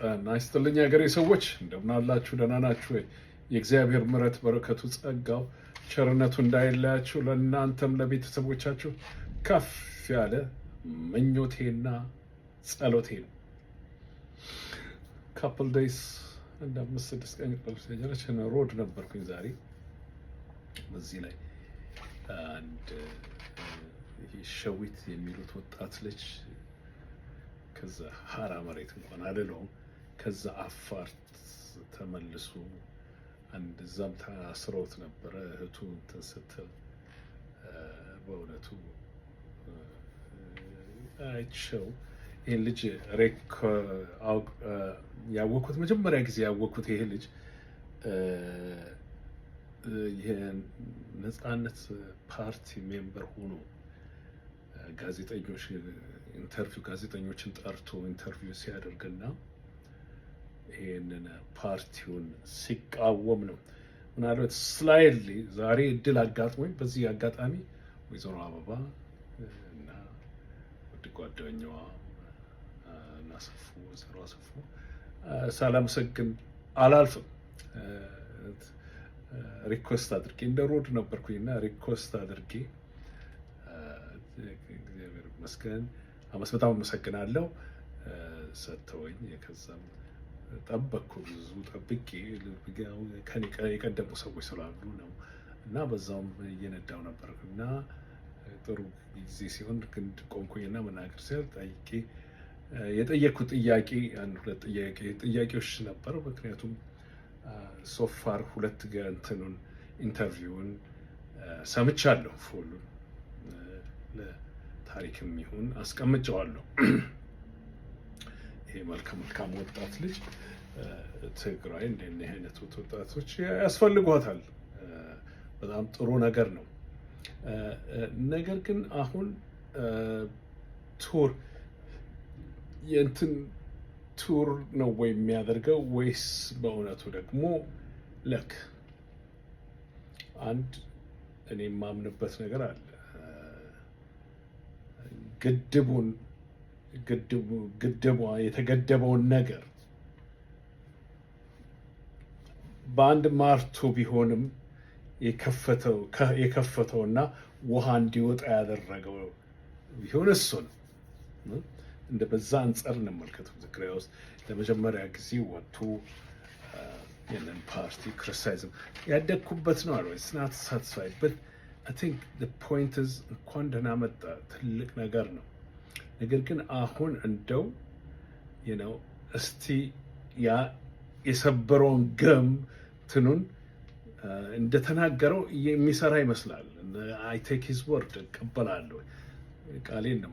ጤና ይስጥልኝ ሀገሬ ሰዎች እንደምን አላችሁ? ደህና ናችሁ ወይ? የእግዚአብሔር ምሕረት በረከቱ ጸጋው ቸርነቱ እንዳይለያችሁ ለእናንተም ለቤተሰቦቻችሁ ከፍ ያለ ምኞቴና ጸሎቴ ነው። ካፕል ዴይስ እንደ 5-6 ቀን ቀርቶኛለች። ሮድ ነበርኩኝ ዛሬ። በዚህ ላይ አንድ ሸዊት የሚሉት ወጣት ልጅ ከዛ ሀራ መሬት እንኳን አይደለውም ከዛ አፋር ተመልሶ አንድ እዛም ታስረውት ነበረ። እህቱ እንትን ስትል በእውነቱ አይቼው ይህን ልጅ ያወቅኩት መጀመሪያ ጊዜ ያወቅኩት ይሄ ልጅ የነጻነት ፓርቲ ሜምበር ሆኖ ጋዜጠኞችን ጠርቶ ኢንተርቪው ሲያደርግና ይሄንን ፓርቲውን ሲቃወም ነው። ምናልባት ስላይድሊ ዛሬ እድል አጋጥሞኝ በዚህ አጋጣሚ ወይዘሮ አበባ እና ውድ ጓደኛዋ እና ወይዘሮ አሰፉ ሳላመሰግን አላልፍም። ሪኩዌስት አድርጌ እንደ ሮድ ነበርኩኝና ሪኩዌስት አድርጌ እግዚአብሔር ይመስገን በጣም አመሰግናለሁ ሰጥተውኝ ከዛም ጠበቅኩ። ብዙ ጠብቄ ከኔ የቀደሙ ሰዎች ስላሉ ነው እና በዛውም እየነዳው ነበር እና ጥሩ ጊዜ ሲሆን ግን ቆምኩኝና መናገር ሲል ጠይቄ የጠየቅኩት ጥያቄ አንድ ሁለት ጥያቄዎች ነበሩ። ምክንያቱም ሶፋር ሁለት እንትኑን ኢንተርቪውን ሰምቻለሁ። ፉሉን ለታሪክም ይሁን አስቀምጨዋለሁ። ይሄ መልካም ወጣት ልጅ ትግራይ እንደዚህ አይነት ወጣቶች ያስፈልጓታል። በጣም ጥሩ ነገር ነው። ነገር ግን አሁን ቱር የእንትን ቱር ነው ወይ የሚያደርገው ወይስ በእውነቱ ደግሞ ለክ አንድ እኔ የማምንበት ነገር አለ። ግድቧ የተገደበውን ነገር በአንድ ማርቶ ቢሆንም የከፈተውና ውሃ እንዲወጣ ያደረገው ቢሆን እሱ ነው። እንደ በዛ አንጻር እንመልከተው። ትግራይ ውስጥ ለመጀመሪያ ጊዜ ወጥቶ ያንን ፓርቲ ክሪቲሳይዝም ያደግኩበት ነው አለ ስናት ሳትስፋይድ በት አይ ቲንክ ዘ ፖይንት ኢዝ እንኳን ደህና መጣ ትልቅ ነገር ነው። ነገር ግን አሁን እንደው እስቲ ያ የሰበረውን ገም ትኑን እንደተናገረው የሚሰራ ይመስላል። አይ ቴክ ሂዝ ወርድ እቀበላለሁ። ቃሌን ነው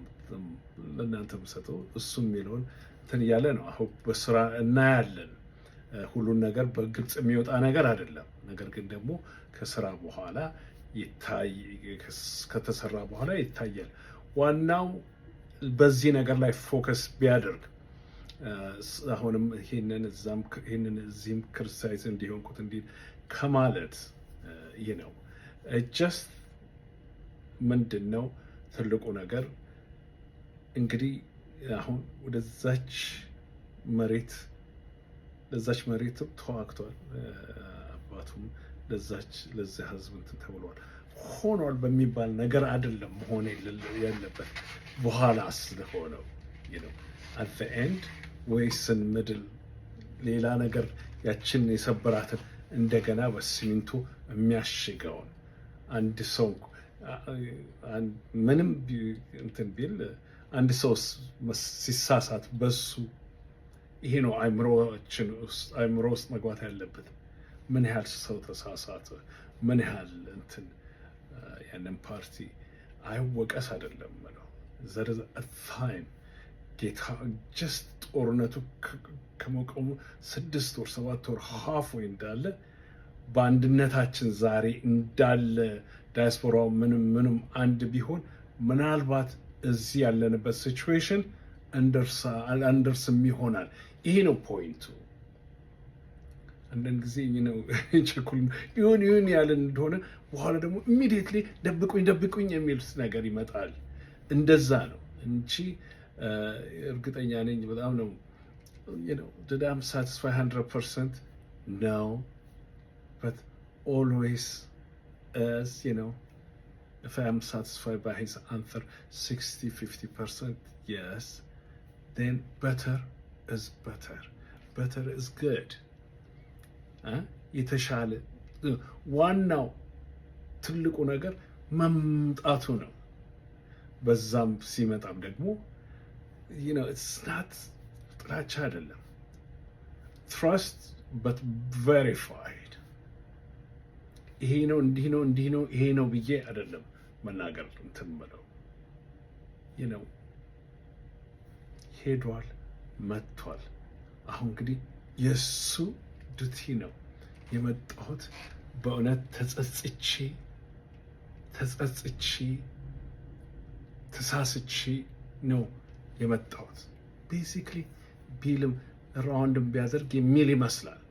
ለእናንተ የምሰጠው። እሱ የሚለውን እንትን እያለ ነው። አሁን በስራ እናያለን። ሁሉን ነገር በግልጽ የሚወጣ ነገር አይደለም። ነገር ግን ደግሞ ከስራ በኋላ ከተሰራ በኋላ ይታያል። ዋናው በዚህ ነገር ላይ ፎከስ ቢያደርግ አሁንም ይሄንን እዚህም ክርስቲያንስ እንዲሆንኩት እንዲህ ከማለት ነው። ጀስት ምንድን ነው ትልቁ ነገር እንግዲህ አሁን ወደዛች መሬት ተዋግቷል። አባቱም ለዛ ህዝብ እንትን ተብሏል። ሆኗል በሚባል ነገር አይደለም መሆን ያለበት በኋላ ስለሆነው at the end ወይስን ምድል ሌላ ነገር ያችን የሰበራትን እንደገና በሲሚንቶ የሚያሽገውን አንድ ሰው ምንም እንትን ቢል አንድ ሰው ሲሳሳት በሱ ይሄ ነው አእምሮ ውስጥ መግባት ያለበት። ምን ያህል ሰው ተሳሳተ፣ ምን ያህል እንትን ያንን ፓርቲ አይወቀስ አይደለም ነው ዘር ታይም ጌታ ጀስት ጦርነቱ ከመቆሙ 6 ወር 7 ወር ሀፍ ወይ እንዳለ በአንድነታችን ዛሬ እንዳለ ዳያስፖራው ምንም አንድ ቢሆን ምናልባት እዚህ ያለንበት ሲቹዌሽን አንደርስም ይሆናል። ይሄ ነው ፖይንቱ። አንዳንድ ጊዜ ቸኩል ይሁን ያለን እንደሆነ በኋላ ደግሞ ኢሚዲየትሊ ደብቁኝ የሚሉት ነገር ይመጣል። እንደዛ ነው እንጂ እርግጠኛ ነኝ በጣም ነው did I satisfy 100%? No, but always as, if I am satisfied by his answer 60-50%, yes, then better is better. Better is good. የተሻለ ዋናው ትልቁ ነገር መምጣቱ ነው። በዛም ሲመጣም ደግሞ it's not ጥላቻ አይደለም። trust but verified ይሄ ነው እንዲህ ነው እንዲህ ነው ይሄ ነው ብዬ አይደለም መናገር እንትን ብለው ሄዷል መጥቷል። አሁን እንግዲህ የሱ ዱቲ ነው የመጣሁት። በእውነት ተጸጽቼ ተሳስቼ ነው የመጣሁት። ቤሲክሊ ቢልም ራውንድም ቢያደርግ የሚል ይመስላል።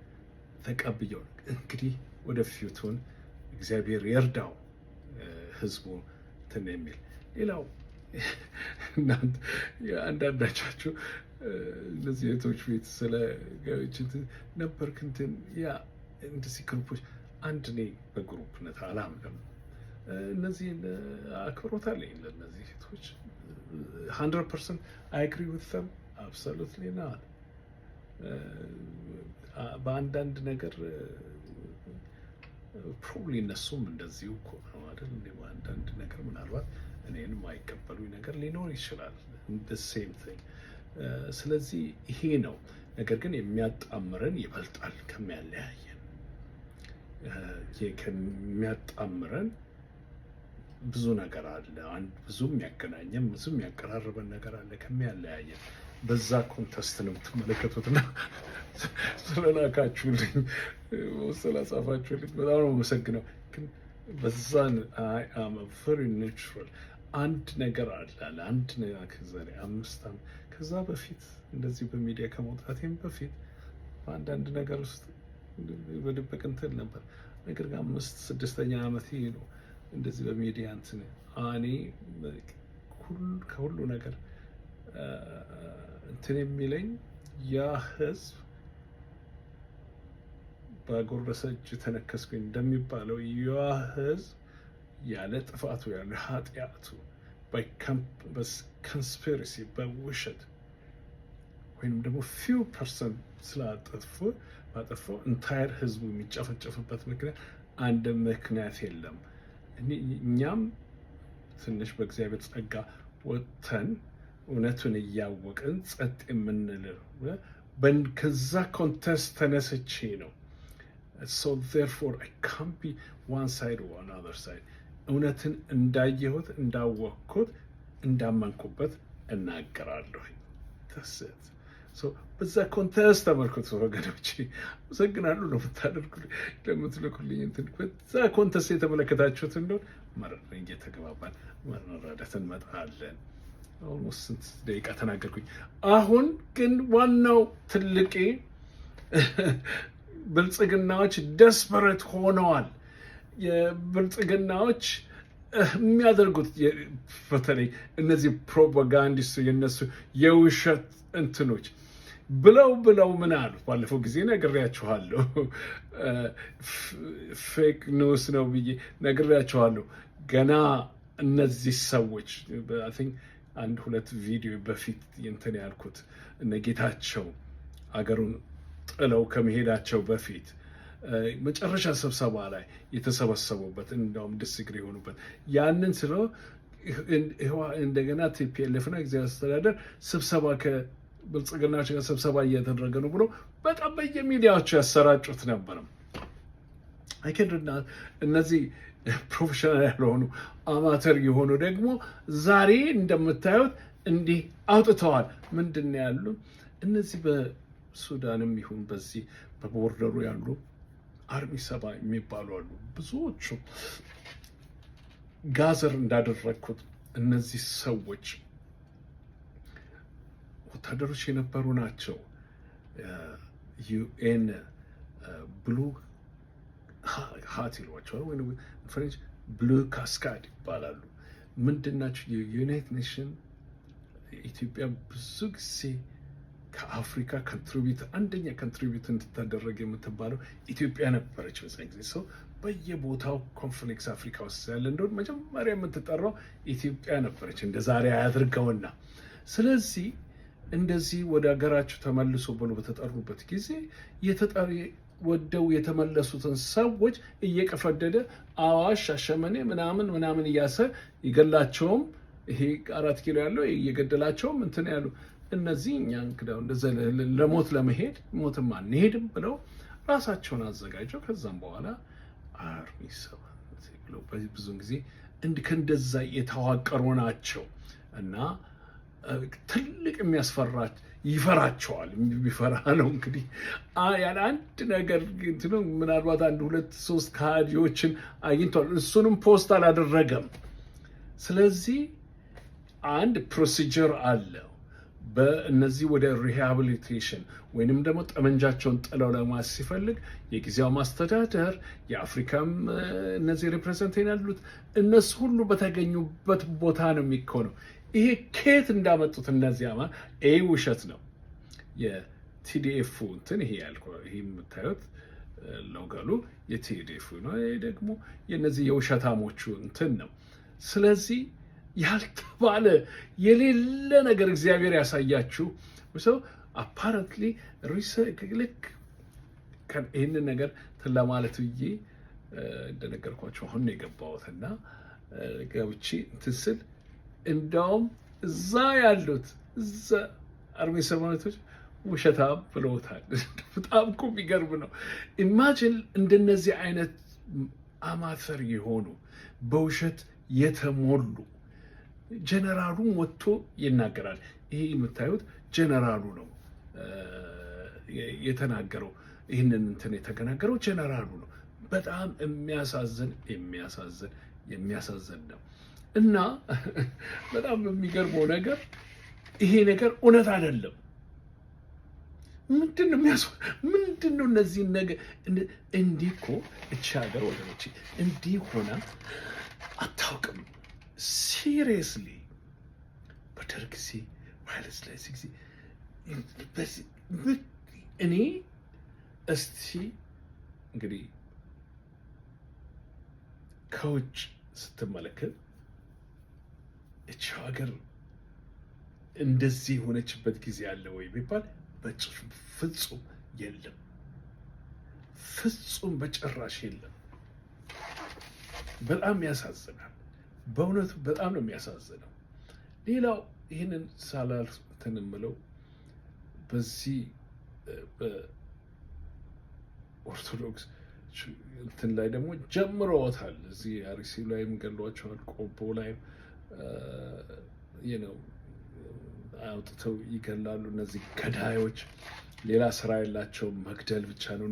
ተቀብየው እንግዲህ ወደፊቱን እግዚአብሔር ይርዳው ህዝቡ እንትን የሚል ሌላው አንዳንዳቻችሁ እነዚህ እህቶች ቤት ስለ ጋብቻ ነበርክ እንትን እንደዚህ ግሩፖች አንድ እኔ በግሩፕነት አላምንም። እነዚህ አክብሮት አለኝ ለእነዚህ እህቶች 100% I agree with them absolutely not። በአንዳንድ ነገር ፕሮብሊ እነሱም እንደዚሁ እኮ ነው አይደል? በአንዳንድ ነገር ምናልባት እኔንም አይቀበሉኝ ነገር ሊኖር ይችላል። the same thing። ስለዚህ ይሄ ነው ነገር ግን የሚያጣምረን ይበልጣል ከሚያለያየን። ከሚያጣምረን ብዙ ነገር አለ። ብዙ የሚያገናኘን ብዙ የሚያቀራርበን ነገር አለ ከሚያለያየን። በዛ ኮንተስት ነው የምትመለከቱትና ስለላካችሁልኝ ስላጻፋችሁልኝ በጣም ነው የማመሰግነው። ግን በዛን very natural አንድ ነገር አለ አንድ ነገር ከዛሬ 5 ዓመት ከዛ በፊት እንደዚህ በሚዲያ ከመውጣቴም በፊት በአንዳንድ ነገር ውስጥ በድብቅ እንትን ነበር። ነገር ግን 5-6ኛ ዓመት ነው እንደዚህ በሚዲያ እንትን እኔ ከሁሉ ነገር እንትን የሚለኝ ያ ህዝብ በጎረሰ እጅ ተነከስኩኝ እንደሚባለው ያ ህዝብ ያለ ጥፋቱ ያለ ኃጢአቱ በኮንስፒረሲ በውሸት ወይም ደግሞ ፊው ፐርሰንት ባጠፋው ኢንታየር ህዝቡ የሚጨፈጨፍበት ምክንያት አንድ ምክንያት የለም። እኛም ትንሽ በእግዚአብሔር ጸጋ ወጥተን እውነቱን እያወቅን ጸጥ የምንለው ከዛ ኮንቴስት ተነስቼ ነው። so therefore I can't be one side or another side። እውነትን እንዳየሁት እንዳወቅኩት እንዳመንኩበት እናገራለሁ። ተሰት በዛ ኮንቴስት ተመልክቶ ወገኖቼ አመሰግናለሁ ነው የምታደርጉልኝ ለምትልኩልኝ እንትን በዛ ኮንቴስት የተመለከታችሁት እንደሆነ መረዳኝ እየተገባባን መረዳት እንመጣለን። ኦልሞስት ስንት ደቂቃ ተናገርኩኝ። አሁን ግን ዋናው ትልቄ ብልጽግናዎች ደስፐሬት ሆነዋል። የብልጽግናዎች የሚያደርጉት በተለይ እነዚህ ፕሮፓጋንዲስቱ የነሱ የውሸት እንትኖች ብለው ምን አሉ? ባለፈው ጊዜ ነግሬያችኋለሁ። ፌክ ኒውስ ነው ብዬ ነግሬያችኋለሁ። ገና እነዚህ ሰዎች አይ ቲንክ 1-2 ቪዲዮ በፊት እንትን ያልኩት እነ ጌታቸው አገሩን ጥለው ከመሄዳቸው በፊት መጨረሻ ስብሰባ ላይ የተሰበሰቡበት እንደውም ዲስግሪ የሆኑበት ያንን ስለው እንደገና ቲፒኤልኤፍ እና ጊዜያዊ አስተዳደር ስብሰባ ከብልጽግናዎች ጋር ስብሰባ እየተደረገ ነው ብሎ በጣም በየሚዲያዎቹ ያሰራጩት ነበር። አይከድና እነዚህ ፕሮፌሽናል ያልሆኑ አማተር የሆኑ ደግሞ ዛሬ እንደምታዩት እንዲህ አውጥተዋል። ምንድን ነው ያሉ እነዚህ በሱዳንም ይሁን በዚህ በቦርደሩ ያሉ አርሚ ሰባ የሚባሉ አሉ። ብዙዎቹ ጋዘር እንዳደረግኩት እነዚህ ሰዎች ወታደሮች የነበሩ ናቸው። ዩኤን ብሉ ሃት ይሏቸዋል ወይ ፍሬንች ብሉ ካስካድ ይባላሉ። ምንድን ናቸው? የዩናይትድ ኔሽን ኢትዮጵያ ብዙ ጊዜ ከአፍሪካ አንደኛ ኮንትሪቢዩት እንድታደረግ የምትባለው ኢትዮጵያ ነበረች በዛን ጊዜ። ሰው በየቦታው ኮንፍሊክስ አፍሪካ ውስጥ ያለ እንደሆነ መጀመሪያ የምትጠራው ኢትዮጵያ ነበረች፣ እንደ ዛሬ አያድርገውና። ስለዚህ እንደዚህ ወደ ሀገራችሁ ተመልሶ ብሎ በተጠሩበት ጊዜ ወደው የተመለሱትን ሰዎች እየቀፈደደ አዋሽ፣ ሻሸመኔ ምናምን እያሰ ይገላቸውም። ይሄ 4 ኪሎ ያለው እየገደላቸውም እንትን ያሉ እነዚህ እኛ እንግዳው ለሞት ለመሄድ ሞትም አንሄድም ብለው ራሳቸውን አዘጋጀው። ከዛም በኋላ አርሚ 7 ብለው ብዙውን ጊዜ ከእንደዛ የተዋቀሩ ናቸው እና ትልቅ የሚያስፈራች ይፈራቸዋል። ቢፈራ ነው እንግዲህ ያለ አንድ ነገር ምናልባት 1 2 3 ካዲዎችን አግኝቷል። እሱንም ፖስት አላደረገም። ስለዚህ አንድ ፕሮሲጀር አለው። በእነዚህ ወደ ሪሃቢሊቴሽን ወይንም ደግሞ ጠመንጃቸውን ጥለው ለማስ ሲፈልግ የጊዜው ማስተዳደር የአፍሪካም እነዚህ ሪፕሬዘንት ያሉት እነሱ ሁሉ በተገኙበት ቦታ ነው የሚኮነው። ይሄ ከየት እንዳመጡት እነዚህ ይሄ ውሸት ነው። የቲዲኤፍ እንትን ይሄ የምታዩት ሎጋሉ የቲዲኤፍ ነው። ይሄ ደግሞ የነዚህ የውሸታሞቹ እንትን ነው። ስለዚህ ያልተባለ የሌለ ነገር እግዚአብሔር ያሳያችሁ ሰው አፓረንትሊ ልክ ይህንን ነገር ለማለት ብዬ እንደነገርኳቸው አሁን ነው የገባሁትና ገብቼ እንትን ስል እንዳውም እዛ ያሉት እዛ አርሚ ሰማነቶች ውሸታም ብለውታል። በጣም እኮ የሚገርም ነው። ኢማጂን እንደነዚህ አይነት አማተር የሆኑ በውሸት የተሞሉ ጀነራሉም ወጥቶ ይናገራል። ይሄ የምታዩት ጀነራሉ ነው የተናገረው። ይህንን እንትን የተገናገረው ጀነራሉ ነው። በጣም የሚያሳዝን ነው። እና በጣም የሚገርመው ነገር ይሄ ነገር እውነት አይደለም። ምንድን ነው እነዚህን ነገር እንዲህ እኮ እቺ ሀገር ወገኖቼ እንዲህ ሆና አታውቅም። ሲሪየስሊ በደርግ ጊዜ ኃይለሥላሴ ጊዜ እኔ እስቲ እንግዲህ ከውጭ ስትመለከት እቺ ሀገር እንደዚህ የሆነችበት ጊዜ አለ ወይ ቢባል ፍጹም የለም። ፍጹም በጭራሽ የለም። በጣም ያሳዝናል። በእውነቱ በጣም ነው የሚያሳዝነው። ሌላው ይህንን ሳላልትን የምለው በዚህ በኦርቶዶክስ እንትን ላይ ደግሞ ጀምረውታል። እዚህ አርሲ ላይም ገሏቸዋል። ቆቦ ላይም አውጥተው ይገላሉ። እነዚህ ገዳዮች ሌላ ስራ የላቸውም፣ መግደል ብቻ ነው።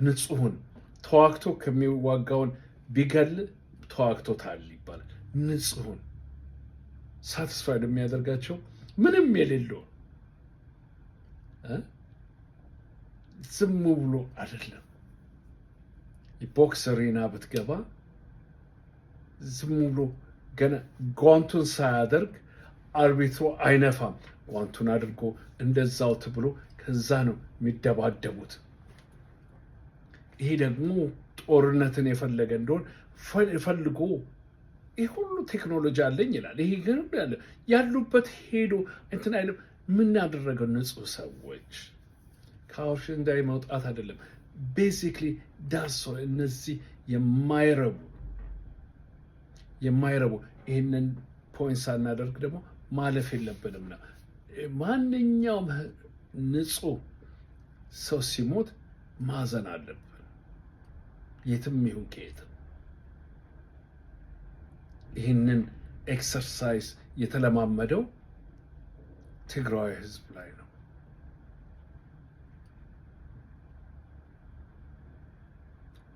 ንጹሑን ተዋግቶ ከሚዋጋውን ቢገል ተዋግቶታል ይባላል። ንጹሑን ሳቲስፋይድ የሚያደርጋቸው ምንም የሌለውን ዝም ብሎ አይደለም። ቦክስ አሬና ብትገባ ዝም ብሎ ገና ጓንቱን ሳያደርግ አርቢትሮ አይነፋም። ጓንቱን አድርጎ እንደዛው ትብሎ ከዛ ነው የሚደባደቡት። ይሄ ደግሞ ጦርነትን የፈለገ እንደሆን ፈልጎ ይህ ሁሉ ቴክኖሎጂ አለኝ ይላል። ይሄ ግን ያሉበት ሄዶ እንትን አይልም። ምን ያደረገው ንጹህ ሰዎች ከአውርሽ እንዳይ መውጣት አይደለም። ቤሲክሊ ዳሶ እነዚህ የማይረቡ ይህንን ፖይንት ሳናደርግ ደግሞ ማለፍ የለብንም ነው። ማንኛውም ንጹህ ሰው ሲሞት ማዘን አለብን፣ የትም ይሁን ከየትም። ይህንን ኤክሰርሳይዝ የተለማመደው ትግራዊ ህዝብ ላይ ነው።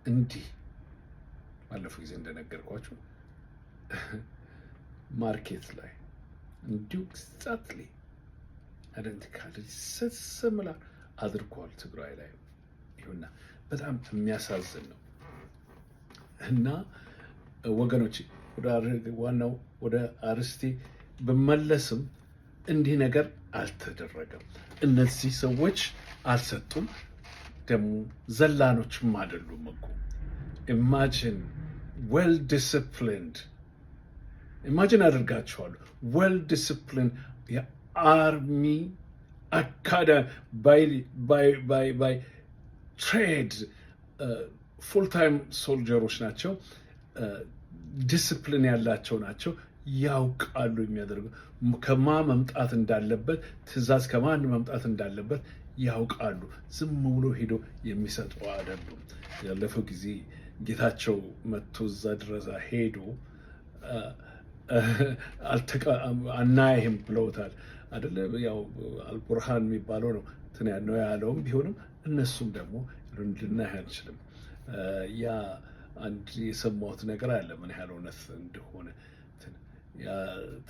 እንዲህ ባለፈው ጊዜ እንደነገርኳችሁ ማርኬት ላይ እንዲሁ ኤግዛክትሊ አይደንቲካል ስምላ አድርጓል ትግራይ ላይ። ይሁንና በጣም የሚያሳዝን ነው። እና ወገኖች ዋናው ወደ አርስቴ ብመለስም እንዲህ ነገር አልተደረገም። እነዚህ ሰዎች አልሰጡም። ደግሞ ዘላኖችም አይደሉም እኮ። ኢማጂን ዌል ዲስፕሊንድ ኢማጂን አድርጋችኋለሁ። ዌል ዲስፕሊንድ የአርሚ አካዳሚ ባይ ትሬድ ፉል ታይም ሶልጀሮች ናቸው። ዲስፕሊን ያላቸው ናቸው። ያውቃሉ የሚያደርጉ ከማ መምጣት እንዳለበት ትዕዛዝ ከማን መምጣት እንዳለበት ያውቃሉ። ዝም ብሎ ሄዶ የሚሰጡ አይደሉም። ያለፈው ጊዜ ጌታቸው መጥቶ እዛ ድረስ ሄዶ አናይህም ብለውታል አይደለ? ያው አልቡርሃን የሚባለው ነው ነው ያለውም ቢሆንም እነሱም ደግሞ ልናይ አንችልም። ያ አንድ የሰማሁት ነገር አለ ምን ያህል እውነት እንደሆነ። ያ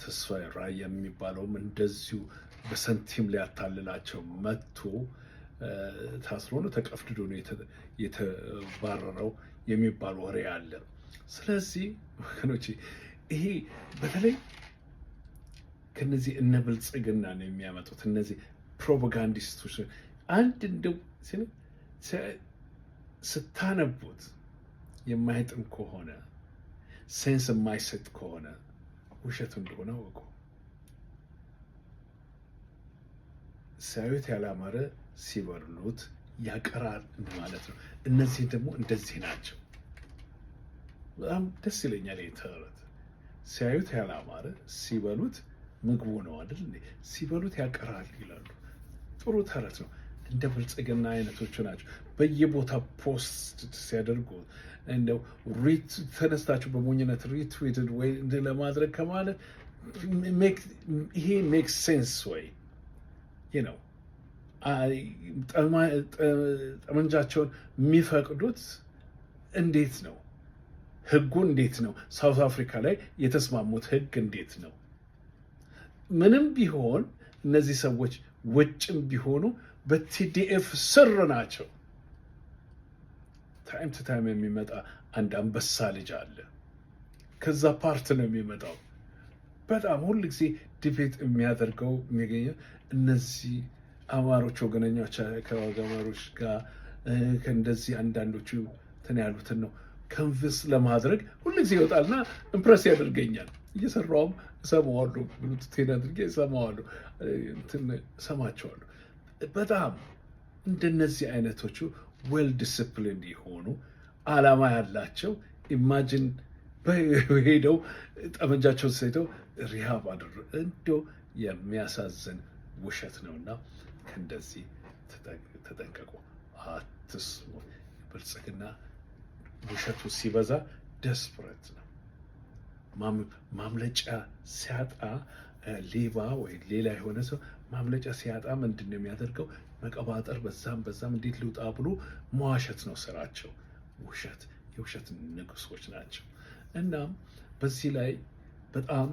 ተስፋዬ ራያ የሚባለውም እንደዚሁ በሰንቲም ሊያታልላቸው መጥቶ ታስሮ ነው ተቀፍድዶ ነው የተባረረው የሚባል ወሬ አለ። ስለዚህ ወገኖቼ ይሄ በተለይ ከነዚህ እነ ብልጽግና ነው የሚያመጡት እነዚህ ፕሮፓጋንዲስቶች። አንድ እንደው ስታነቡት የማይጥም ከሆነ ሴንስ የማይሰጥ ከሆነ ውሸቱ እንደሆነ ወቁ። ሲያዩት ያላማረ ሲበሉት ያቀራል ማለት ነው። እነዚህ ደግሞ እንደዚህ ናቸው። በጣም ደስ ይለኛል ይህ ተረት። ሲያዩት ያላማረ ሲበሉት ምግቡ ነው አይደል እንዴ? ሲበሉት ያቀራል ይላሉ። ጥሩ ተረት ነው። እንደ ብልጽግና አይነቶቹ ናቸው። በየቦታ ፖስት ሲያደርጉ እንደው ተነስታችሁ በሞኝነት ሪትዊትድ ወይ ለማድረግ ከማለት ይሄ ሜክ ሴንስ ወይ ነው። ጠመንጃቸውን የሚፈቅዱት እንዴት ነው? ህጉ እንዴት ነው? ሳውት አፍሪካ ላይ የተስማሙት ህግ እንዴት ነው? ምንም ቢሆን እነዚህ ሰዎች ውጭም ቢሆኑ በቲዲኤፍ ስር ናቸው። ታይም ቱ ታይም የሚመጣ አንድ አንበሳ ልጅ አለ። ከዛ ፓርት ነው የሚመጣው። በጣም ሁል ጊዜ ዲቤት የሚያደርገው የሚገኘው እነዚህ አማሮች ወገነኞች ከወገመሮች ጋር ከእንደዚህ አንዳንዶቹ እንትን ያሉትን ነው ከንፍስ ለማድረግ ሁል ጊዜ ይወጣልና ኢምፕረስ ያደርገኛል። እየሰራውም እሰማዋለሁ፣ ብሉቱቴን አድርጌ እሰማዋለሁ፣ እሰማቸዋለሁ። በጣም እንደነዚህ አይነቶቹ ዌል ዲስፕሊንድ የሆኑ አላማ ያላቸው ኢማጂን ሄደው ጠመንጃቸውን ሰይተው ሪሃብ አድር እንደው የሚያሳዝን ውሸት ነውና ከእንደዚህ ተጠንቀቁ፣ አትስሙ። ብልጽግና ውሸቱ ሲበዛ ደስፕሬት ነው። ማምለጫ ሲያጣ ሌባ ወይ ሌላ የሆነ ሰው ማምለጫ ሲያጣ ምንድን ነው የሚያደርገው? መቀባጠር፣ በዛም እንዴት ልውጣ ብሎ መዋሸት ነው ስራቸው። ውሸት የውሸት ንጉሶች ናቸው። እናም በዚህ ላይ በጣም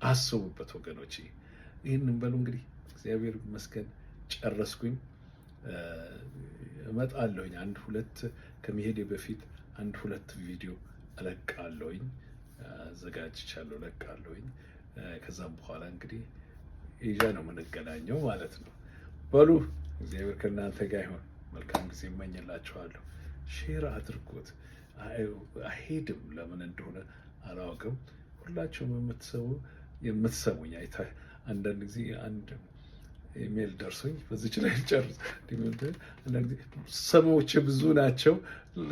አስቡበት ወገኖች። ይህንን በሉ እንግዲህ እግዚአብሔር ይመስገን ጨረስኩኝ። እመጣለሁኝ አንድ ሁለት ከመሄዴ በፊት አንድ ሁለት ቪዲዮ እለቃለሁኝ፣ አዘጋጅቻለሁ፣ እለቃለሁኝ። ከዛም በኋላ እንግዲህ ኤዣ ነው የምንገናኘው ማለት ነው። በሉ እግዚአብሔር ከእናንተ ጋር ይሆን። መልካም ጊዜ እመኝላችኋለሁ። ሼር አድርጉት። አይሄድም ለምን እንደሆነ አላውቅም። ሁላችሁም የምትሰሙኝ አንዳንድ ጊዜ አንድ ኢሜል ደርሶኝ በዚች ላይ ጨርስ። አንዳንድ ጊዜ ሰሞች ብዙ ናቸው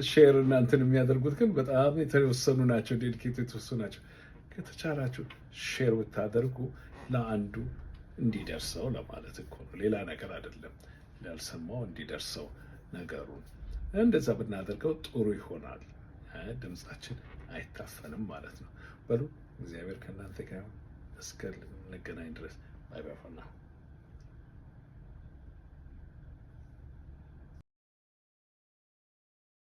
ሼር እናንትን የሚያደርጉት ግን በጣም የተወሰኑ ናቸው፣ ዴዲኬት የተወሰኑ ናቸው። ከተቻላችሁ ሼር ብታደርጉ ለአንዱ እንዲደርሰው ለማለት እኮ ነው፣ ሌላ ነገር አይደለም። ያልሰማው እንዲደርሰው ነገሩን እንደዛ ብናደርገው ጥሩ ይሆናል። ድምጻችን አይታፈንም ማለት ነው። በሉ እግዚአብሔር ከእናንተ ጋር እስከ እንገናኝ ድረስ ባይ ባይ።